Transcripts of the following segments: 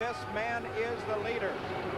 This man is the leader.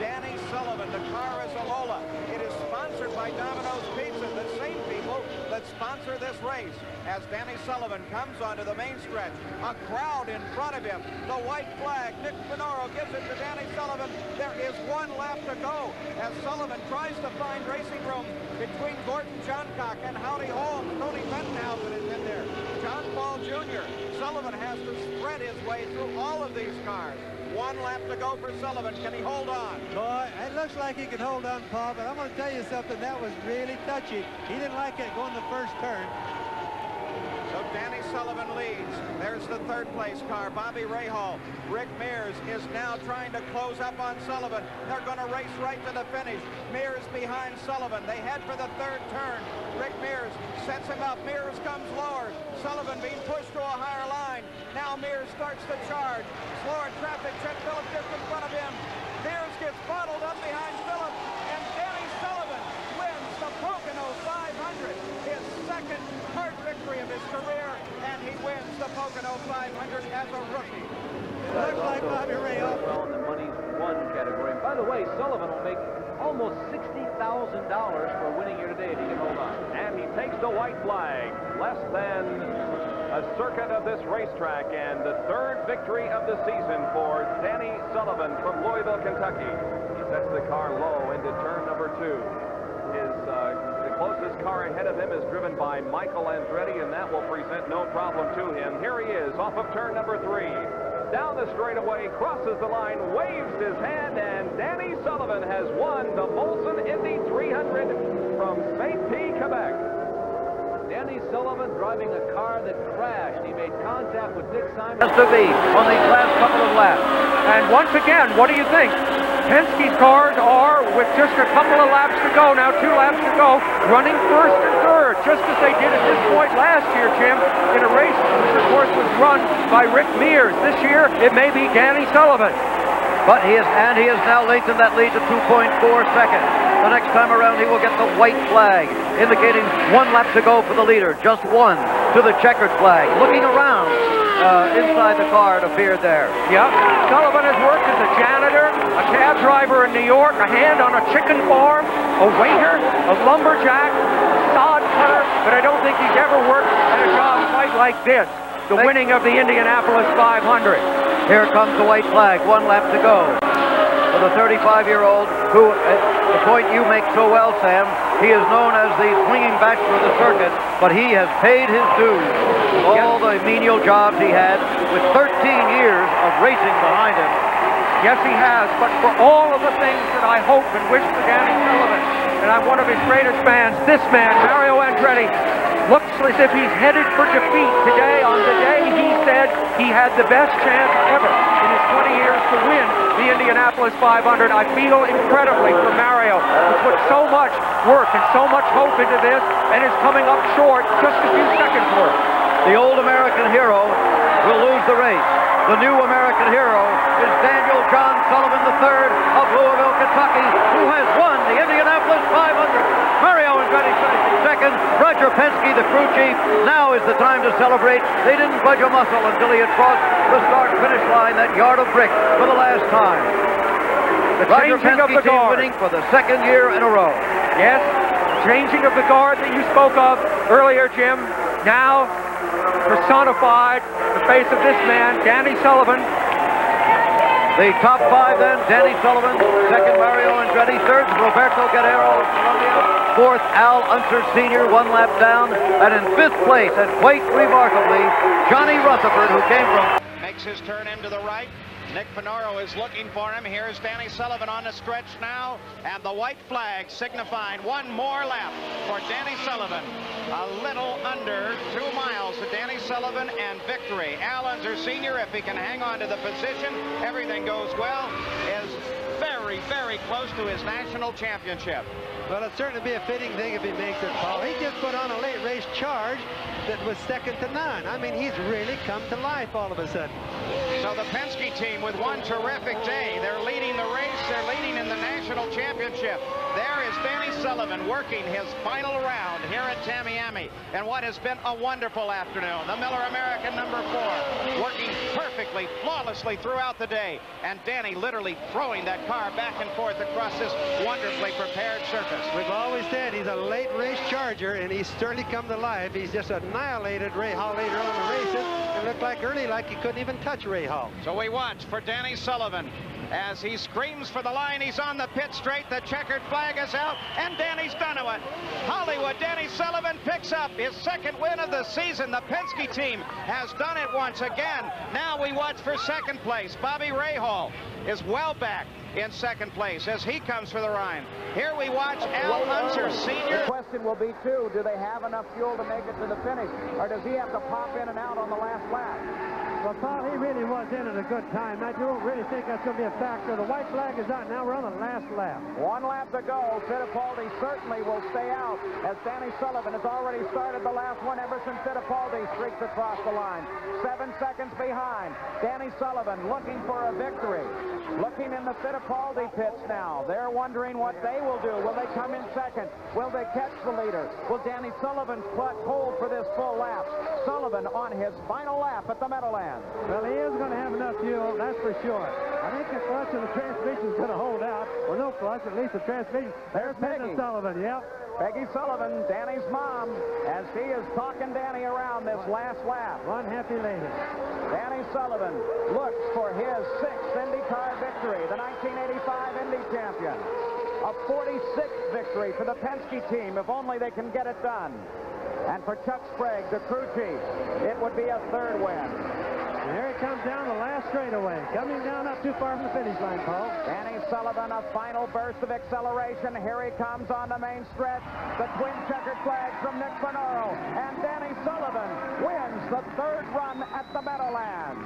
Danny Sullivan. The car is a Lola. It is sponsored by Domino's Pizza, the same people that sponsor this race. As Danny Sullivan comes onto the main stretch, a crowd in front of him. The white flag. Nick Finoro gives it to Danny Sullivan. There is one lap to go as Sullivan tries to find racing room between Gordon Johncock and Howdy Holmes. Tony Bettenhausen is in there. John Paul Jr. Sullivan has to spread his way through all of these cars. One lap to go for Sullivan. Can he hold on? Boy, it looks like he can hold on, Paul, but I'm going to tell you something. That was really touchy. He didn't like it going the first turn. So Danny Sullivan leads. There's the third place car, Bobby Rahal. Rick Mears is now trying to close up on Sullivan. They're going to race right to the finish. Mears behind Sullivan. They head for the third turn. Rick Mears sets him up. Mears comes lower. Sullivan being pushed to a higher line. Now Mears starts to charge. Slower traffic. Chet Phillips just in front of him. Mears gets bottled up behind Phillips. And Danny Sullivan wins the Pocono 500. His second hard victory of his career. And he wins the Pocono 500 as a rookie. Looks like Bobby Rahal. Well, in the money's one category. And by the way, Sullivan will make almost $60,000 for winning here today if he can hold on. And he takes the white flag. Less than a circuit of this racetrack, and the third victory of the season for Danny Sullivan from Louisville, Kentucky. He sets the car low into turn number 2. The closest car ahead of him is driven by Michael Andretti, and that will present no problem to him. Here he is off of turn number 3. Down the straightaway, crosses the line, waves his hand, and Danny Sullivan has won the Molson Indy 300 from St. P, Quebec. Danny Sullivan driving a car that crashed. He made contact with Dick Simon to be on these last couple of laps. And once again, what do you think? Penske's cars are, with just a couple of laps to go, now 2 laps to go, running first and third, just as they did at this point last year, Jim, in a race which of course was run by Rick Mears. This year, it may be Danny Sullivan. But he has now lengthened that lead to 2.4 seconds. The next time around, he will get the white flag, indicating 1 lap to go for the leader. Just 1 to the checkered flag. Looking around inside the car, it appeared there. Yep. Sullivan has worked as a janitor, a cab driver in New York, a hand on a chicken farm, a waiter, a lumberjack, a sod cutter, but I don't think he's ever worked at a job quite like this. The winning of the Indianapolis 500. Here comes the white flag, 1 lap to go. For the 35-year-old who, at the point you make so well, Sam, he is known as the swinging bachelor of the circuit, but he has paid his dues. All the menial jobs he had with 13 years of racing behind him. Yes, he has, but for all of the things that I hope and wish for Danny Sullivan, and I'm one of his greatest fans, this man, Mario Andretti, looks as if he's headed for defeat today. On the day he said he had the best chance ever in his 20 years to win the Indianapolis 500. I feel incredibly for Mario, who put so much work and so much hope into this and is coming up short just a few seconds worth. The old American hero will lose the race. The new American hero is Daniel John Sullivan III of Louisville, Kentucky, who has won the Indianapolis 500. Mario Andretti finishing second. Roger Penske, the crew chief. Now is the time to celebrate. They didn't budge a muscle until he had crossed the start-finish line, that yard of brick, for the last time. The Roger Penske team winning for the 2nd year in a row. Yes, changing of the guard that you spoke of earlier, Jim. Now personified the face of this man, Danny Sullivan. The top 5 then, Danny Sullivan, 2nd Mario Andretti, 3rd Roberto Guerrero of Colombia, 4th Al Unser Sr., 1 lap down, and in 5th place, and quite remarkably, Johnny Rutherford, who came from... Makes his turn into the right. Nick Finoro is looking for him. Here's Danny Sullivan on the stretch now, and the white flag signifying 1 more lap for Danny Sullivan. A little under 2 miles to Danny Sullivan and victory. Al Unser Sr., if he can hang on to the position, everything goes well, is very, very close to his national championship. Well, it'd certainly be a fitting thing if he makes it, Paul. He just put on a late race charge that was second to none. I mean, he's really come to life all of a sudden. So the Penske team with one terrific day. They're leading the race. They're leading in the national championship. There is Danny Sullivan working his final round here at Tamiami. And what has been a wonderful afternoon. The Miller American number 4 working perfectly, flawlessly throughout the day. And Danny literally throwing that car back and forth across this wonderfully prepared surface. We've always said he's a late race charger, and he's certainly come to life. He's just annihilated Ray Hall later on in the races. It looked like early like he couldn't even touch Ray Hall. So we watch for Danny Sullivan as he screams for the line. He's on the pit straight. The checkered flag is out, and Danny's done it. Hollywood, Danny Sullivan picks up his second win of the season. The Penske team has done it once again. Now we watch for second place. Bobby Rahal is well back in second place as he comes for the Rhine. Here we watch Al Unser Sr. The question will be, too, do they have enough fuel to make it to the finish, or does he have to pop in and out on the last lap? Well, Paul, he really was in at a good time. I don't really think that's going to be a factor. The white flag is out. Now we're on the last lap. One lap to go. Fittipaldi certainly will stay out as Danny Sullivan has already started the last one ever since Fittipaldi streaks across the line. 7 seconds behind. Danny Sullivan looking for a victory. Looking in the Fittipaldi pits now. They're wondering what they will do. Will they come in second? Will they catch the leader? Will Danny Sullivan hold for this full lap? Sullivan on his final lap at the Meadowlands. Well, he is going to have enough fuel, that's for sure. I think the clutch of the transmission is going to hold out. Or no clutch, at least the transmission. There's Peggy Sullivan, yep. Peggy Sullivan, Danny's mom, as she is talking Danny around this last lap. One happy lady. Danny Sullivan looks for his 6th IndyCar victory, the 1985 Indy champion. A 46th victory for the Penske team, if only they can get it done. And for Chuck Sprague, the crew chief, it would be a 3rd win. And here he comes down the last straightaway. Coming down not too far from the finish line, Paul. Danny Sullivan, a final burst of acceleration. Here he comes on the main stretch. The twin checkered flag from Nick Bernoro. And Danny Sullivan wins the 3rd run at the Meadowlands.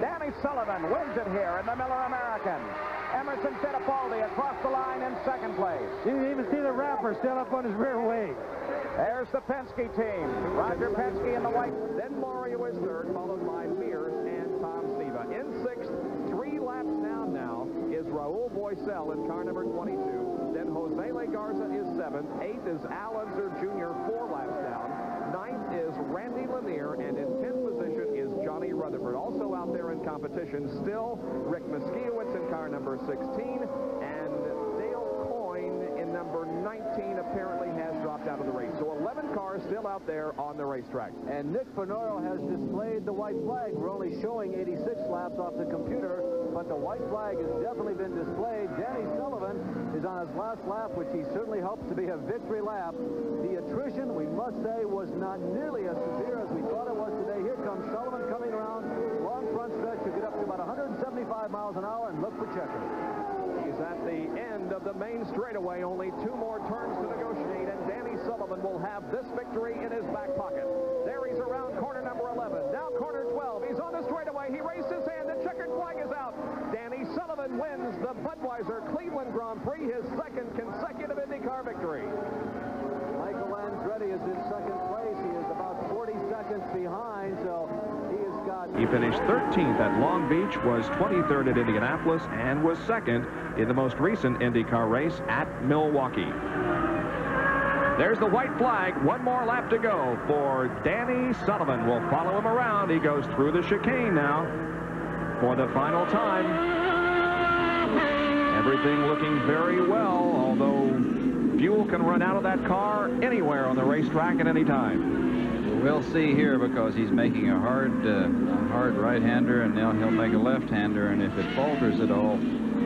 Danny Sullivan wins it here in the Miller American. Emerson Fittipaldi across the line in 2nd place. You can even see the wrapper still up on his rear wing. There's the Penske team. Roger Penske in the white. Then Mario is 3rd, followed by Mears and Tom Steva. In 6th, 3 laps down now is Raul Boisel in car number 22. Then Jose Legarza is 7th. 8th is Al Unser Jr., 4 laps down. 9th is Randy Lanier, and in 10th position is Johnny Rutherford. Also out there in competition still, Rick Miskiewicz in car number 16, and Dale Coyne in number 19 apparently has dropped out of the race. So 11 cars still out there on the racetrack. And Nick Bernoro has displayed the white flag. We're only showing 86 laps off the computer, but the white flag has definitely been displayed. Danny Sullivan is on his last lap, which he certainly hopes to be a victory lap. The attrition, we must say, was not nearly as severe as we thought it was today. Here comes Sullivan coming around. Long front stretch to get up to about 175 miles an hour and look for checker. He's at the end of the main straightaway. Only 2 more turns to negotiate, and Danny Sullivan will have this victory in his back pocket. There he's around corner number 11. Now corner 12. He's on the straightaway. He raised his hand. The checkered flag is out. Danny Sullivan wins the Budweiser Cleveland Grand Prix, his 2nd consecutive IndyCar victory. Michael Andretti is in 2nd place. He is about 40 seconds behind, so he has got... He finished 13th at Long Beach, was 23rd at Indianapolis, and was 2nd in the most recent IndyCar race at Milwaukee. There's the white flag. 1 more lap to go for Danny Sullivan. We'll follow him around. He goes through the chicane now for the final time. Everything looking very well, although fuel can run out of that car anywhere on the racetrack at any time. We'll see here, because he's making a hard right-hander, and now he'll make a left-hander, and if it falters at all,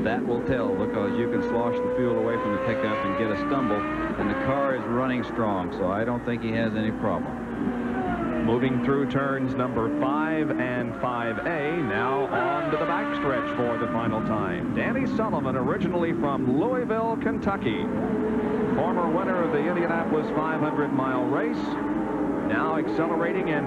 that will tell, because you can slosh the fuel away from the pickup and get a stumble, and the car is running strong, so I don't think he has any problem. Moving through turns number 5 and 5A, now on to the backstretch for the final time. Danny Sullivan, originally from Louisville, Kentucky. Former winner of the Indianapolis 500-mile race. Now accelerating and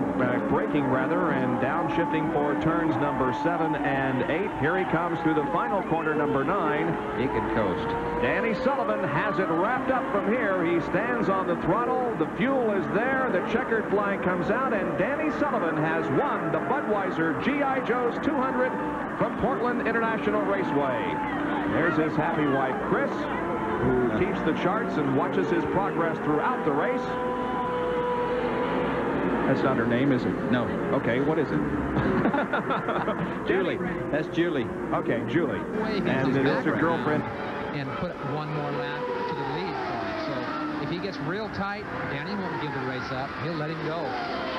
braking rather, and downshifting for turns number 7 and 8. Here he comes through the final corner, number 9. He can coast. Danny Sullivan has it wrapped up from here. He stands on the throttle. The fuel is there. The checkered flag comes out, and Danny Sullivan has won the Budweiser G.I. Joe's 200 from Portland International Raceway. There's his happy wife, Chris, who keeps the charts and watches his progress throughout the race. That's not her name, is it? No. Okay, what is it? Julie. That's Julie. Okay, Julie. And it is her girlfriend. And put one more lap to the lead for him. So if he gets real tight, Danny won't give the race up. He'll let him go.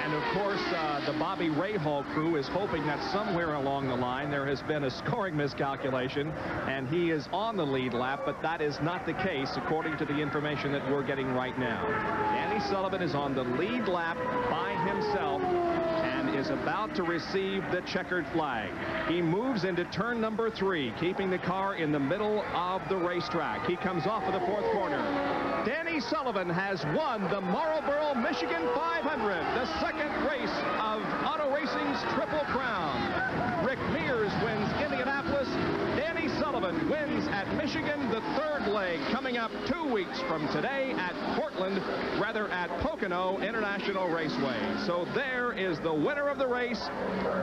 And of course, the Bobby Rahal crew is hoping that somewhere along the line there has been a scoring miscalculation and he is on the lead lap, but that is not the case according to the information that we're getting right now. Danny Sullivan is on the lead lap by himself and is about to receive the checkered flag. He moves into turn number 3, keeping the car in the middle of the racetrack. He comes off of the 4th corner. Danny Sullivan has won the Marlboro, Michigan 500, the second race of auto racing's Triple Crown. Rick Mears wins Indianapolis. Danny Sullivan wins at Michigan, the 3rd leg coming up 2 weeks from today at Pocono International Raceway. So there is the winner of the race,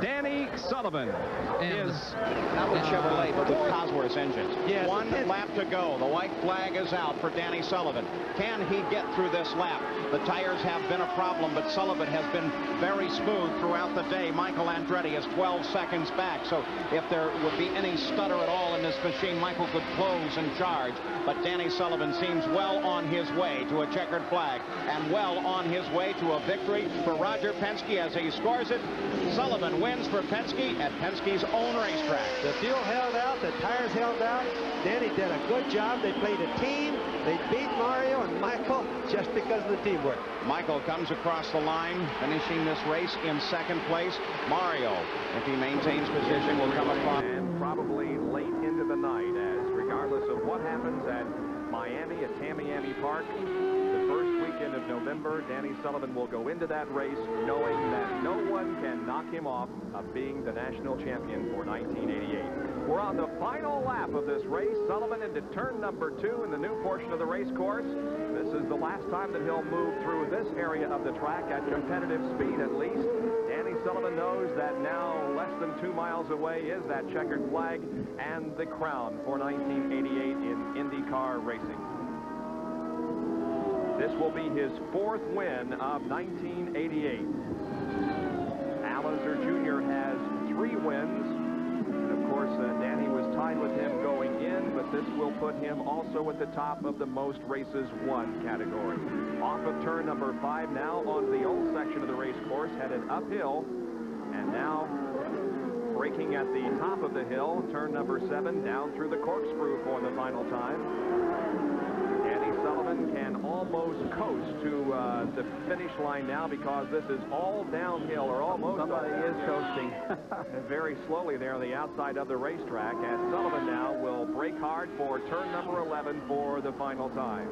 Danny Sullivan. Not with Chevrolet, but with Cosworth's engines. Yes. 1 lap to go. The white flag is out for Danny Sullivan. Can he get through this lap? The tires have been a problem, but Sullivan has been very smooth throughout the day. Michael Andretti is 12 seconds back, so if there would be any stutter at all in this machine, Michael could close and charge. But Danny Sullivan seems well on his way to a checkered flag and well on his way to a victory for Roger Penske as he scores it. Sullivan wins for Penske at Penske's own racetrack. The fuel held out, the tires held out. Danny did a good job. They played a team. They beat Mario and Michael just because of the teamwork. Michael comes across the line, finishing this race in 2nd place. Mario, if he maintains position, will come across. And probably late into the night, as regardless of what happens at Miami, at Tamiami Park, the first weekend of November, Danny Sullivan will go into that race knowing that no one can knock him off of being the national champion for 1988. We're on the final lap of this race. Sullivan into turn number 2 in the new portion of the race course. This is the last time that he'll move through this area of the track at competitive speed, at least. Danny Sullivan knows that now less than 2 miles away is that checkered flag and the crown for 1988 in IndyCar racing. This will be his 4th win of 1988. Alliser Jr. has 3 wins. Of course, Danny was tied with him going in, but this will put him also at the top of the most races won category. Off of turn number 5 now onto the old section of the race course, headed uphill, and now braking at the top of the hill, turn number 7 down through the corkscrew for the final time. Danny Sullivan can almost coast to the finish line now because this is all downhill, or almost. Somebody is coasting. Very slowly there on the outside of the racetrack, as Sullivan now will brake hard for turn number 11 for the final time.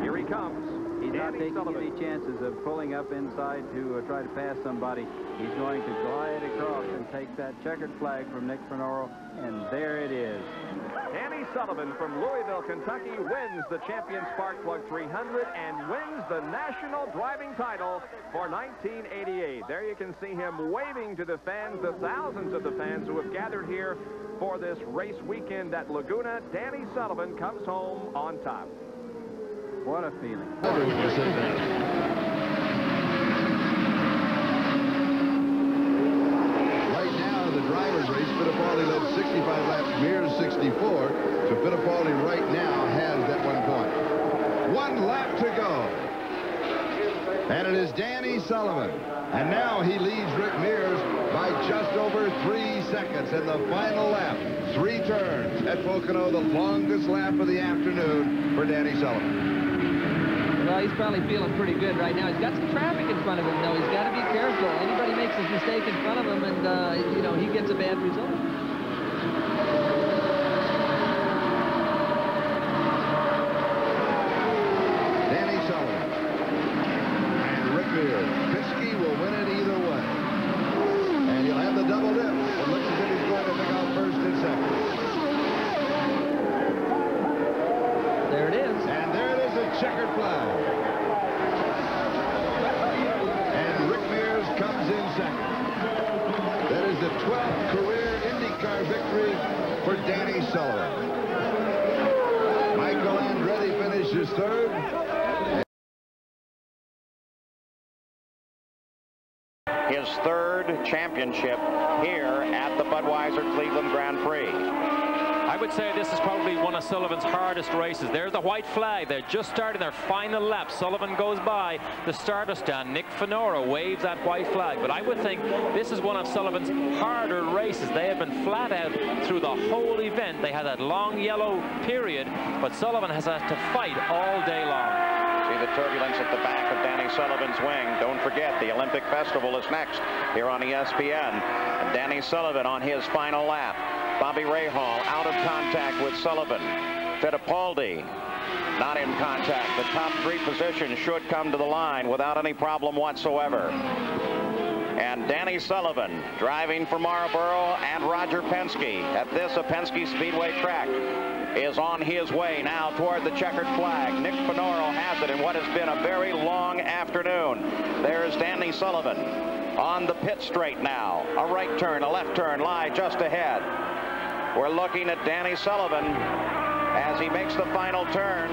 Here he comes. He's not taking Sullivan. any chances of pulling up inside to try to pass somebody. He's going to glide across and take that checkered flag from Nick Fenoro, and there it is. Danny Sullivan from Louisville, Kentucky wins the Champion Spark Plug 300 and wins the national driving title for 1988. There you can see him waving to the fans, the thousands of the fans who have gathered here for this race weekend at Laguna. Danny Sullivan comes home on top. What a feeling. Right now, the driver's race, Fittipaldi led 65 laps, Mears 64. So Fittipaldi right now has that 1 point. 1 lap to go. And it is Danny Sullivan. And now he leads Rick Mears by just over 3 seconds in the final lap. 3 turns at Pocono, the longest lap of the afternoon for Danny Sullivan. Well, he's probably feeling pretty good right now. He's got some traffic in front of him, though. He's got to be careful. Anybody makes a mistake in front of him, and, you know, he gets a bad result. Danny Sullivan and Rick Mears. seconds. That is the 12th career IndyCar victory for Danny Sullivan. Michael Andretti finishes third. His third championship here at the Budweiser Cleveland Grand Prix. I would say this is probably one of Sullivan's hardest races. There's the white flag. They're just starting their final lap. Sullivan goes by the starter stand. Nick Finora waves that white flag. But I would think this is one of Sullivan's harder races. They have been flat out through the whole event. They had that long yellow period, but Sullivan has had to fight all day long. See the turbulence at the back of Danny Sullivan's wing. Don't forget, the Olympic Festival is next here on ESPN. And Danny Sullivan on his final lap. Bobby Rahal out of contact with Sullivan. Fittipaldi not in contact. The top three positions should come to the line without any problem whatsoever. And Danny Sullivan driving for Marlboro and Roger Penske at this Penske Speedway track is on his way now toward the checkered flag. Nick Finora has it in what has been a very long afternoon. There's Danny Sullivan on the pit straight now. A right turn, a left turn lie just ahead. We're looking at Danny Sullivan as he makes the final turn,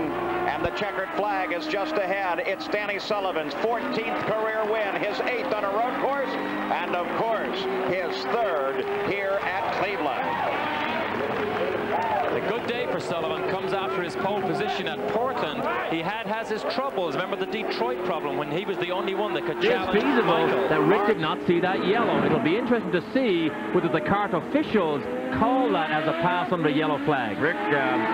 and the checkered flag is just ahead. It's Danny Sullivan's 14th career win, his 8th on a road course, and of course his 3rd here at Cleveland. A good day for Sullivan comes after his pole position at Portland. He has his troubles. Remember the Detroit problem when he was the only one that could challenge It's feasible Michael. that Rick did not see that yellow. It'll be interesting to see whether the kart officials call that as a pass under yellow flag. Rick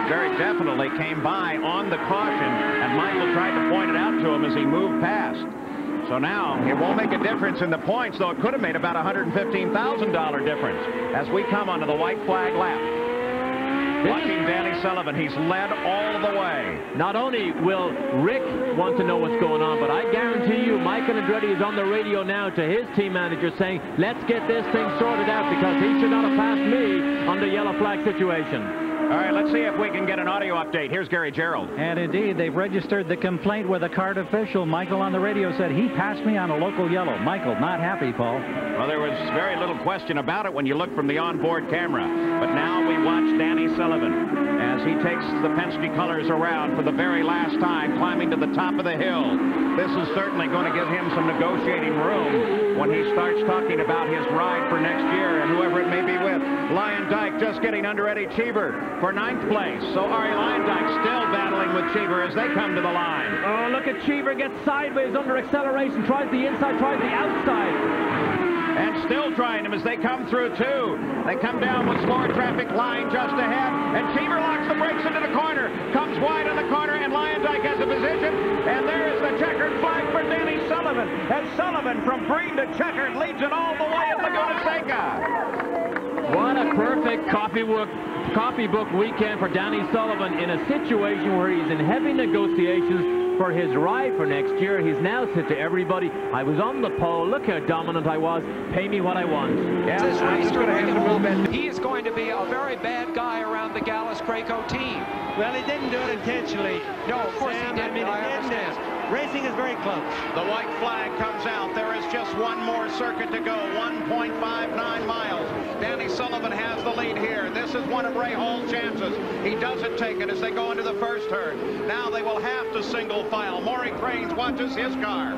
very definitely came by on the caution, and Michael tried to point it out to him as he moved past. So now it won't make a difference in the points, though it could have made about a $115,000 difference as we come onto the white flag lap. Watching Danny Sullivan, he's led all the way. Not only will Rick want to know what's going on, but I guarantee you Michael Andretti is on the radio now to his team manager saying, let's get this thing sorted out because he should not have passed me on the yellow flag situation. All right, let's see if we can get an audio update. Here's Gary Gerald. And indeed, they've registered the complaint with a kart official. Michael on the radio said he passed me on a local yellow. Michael, not happy, Paul. Well, there was very little question about it when you look from the onboard camera. But now we watch Danny Sullivan as he takes the Penske colors around for the very last time, climbing to the top of the hill. This is certainly going to give him some negotiating room when he starts talking about his ride for next year and whoever it may be with. Lyondike just getting under Eddie Cheever for 9th place. So Ari Lyondike still battling with Cheever as they come to the line. Oh, look at Cheever get sideways under acceleration. Tries the inside, tries the outside. And still trying them as they come through, too. They come down with slower traffic line just ahead. And Cheever locks the brakes into the corner. Comes wide on the corner, and Lyondike has a position. And there is the checkered flag for Danny Sullivan. And Sullivan from green to checkered leads it all the way at Laguna Seca. What a perfect copybook weekend for Danny Sullivan in a situation where he's in heavy negotiations for his ride for next year. He's now said to everybody, I was on the pole, look how dominant I was, pay me what I want. Yeah, this race to bring him a little bit. He is going to be a very bad guy around the Gallus-Craco team. Well, he didn't do it intentionally. No, of course he didn't. I understand. Racing is very close. The white flag comes out. There is just one more circuit to go, 1.59 miles. Danny Sullivan has the lead here. This is one of Ray Hall's chances. He doesn't take it as they go into the first turn. Now they will have to single file. Maury Cranes watches his car.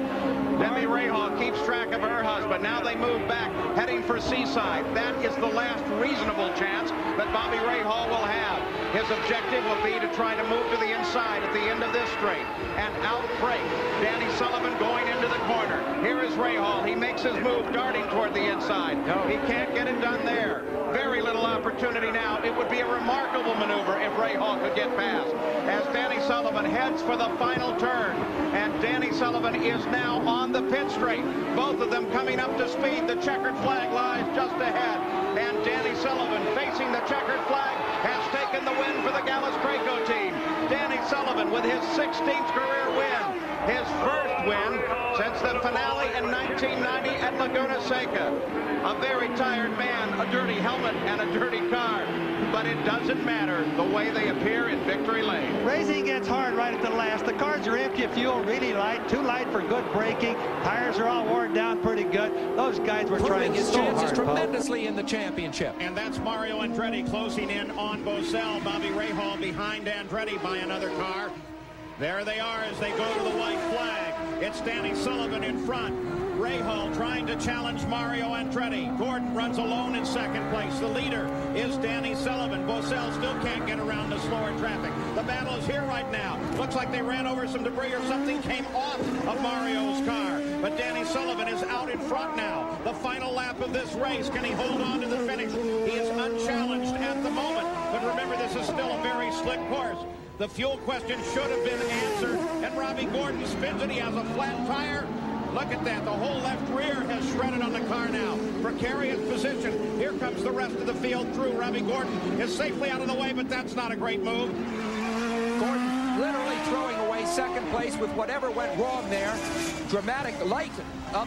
Debbie Rahal keeps track of her husband. Now they move back, heading for Seaside. That is the last reasonable chance that Bobby Rahal will have. His objective will be to try to move to the inside at the end of this straight and outbreak Danny Sullivan going into the corner. Here is Rahal. He makes his move darting toward the inside. He can't get it done there. Very little opportunity now. It would be a remarkable maneuver if Rahal could get past. As Danny Sullivan heads for the final turn, and Danny Sullivan is now on the pit straight. Both of them coming up to speed. The checkered flag lies just ahead, and Danny Sullivan facing the checkered flag has taken the win for the Gallus-Craco team. Danny Sullivan with his 16th career win. His first win since the finale in 1990 at Laguna Seca. A very tired man, a dirty helmet, and a dirty car. but it doesn't matter the way they appear in victory lane. Racing gets hard right at the last. The cars are empty of fuel, really light, too light for good braking. Tires are all worn down pretty good. Those guys were trying his so chances hard, tremendously in the championship. And that's Mario Andretti closing in on Bosell. Bobby Rahal behind Andretti by another car. There they are as they go to the white flag. It's Danny Sullivan in front. Rahal trying to challenge Mario Andretti. Gordon runs alone in second place. The leader is Danny Sullivan. Bosell still can't get around the slower traffic. The battle is here right now. Looks like they ran over some debris or something came off of Mario's car. But Danny Sullivan is out in front now. The final lap of this race. Can he hold on to the finish? He is unchallenged at the moment. But remember, this is still a very slick course. The fuel question should have been answered. And Robbie Gordon spins it. He has a flat tire. Look at that. The whole left rear has shredded on the car now. Precarious position. Here comes the rest of the field through. Robbie Gordon is safely out of the way, but that's not a great move. Gordon literally throwing away second place with whatever went wrong there. Dramatic, like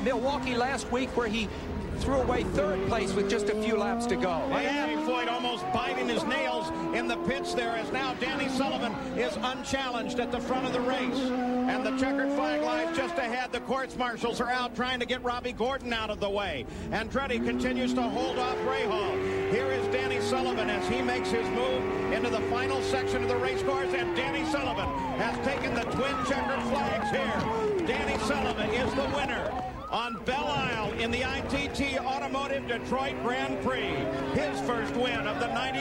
Milwaukee last week where he threw away third place with just a few laps to go. And Floyd almost biting his nails in the pits there as now Danny Sullivan is unchallenged at the front of the race. And the checkered flag lies just ahead. The courts marshals are out trying to get Robbie Gordon out of the way. Andretti continues to hold off Rahal. Here is Danny Sullivan as he makes his move into the final section of the race course. And Danny Sullivan has taken the twin checkered flags here. Danny Sullivan is the winner on Belle Isle in the ITT Automotive Detroit Grand Prix. His first win of the 90th.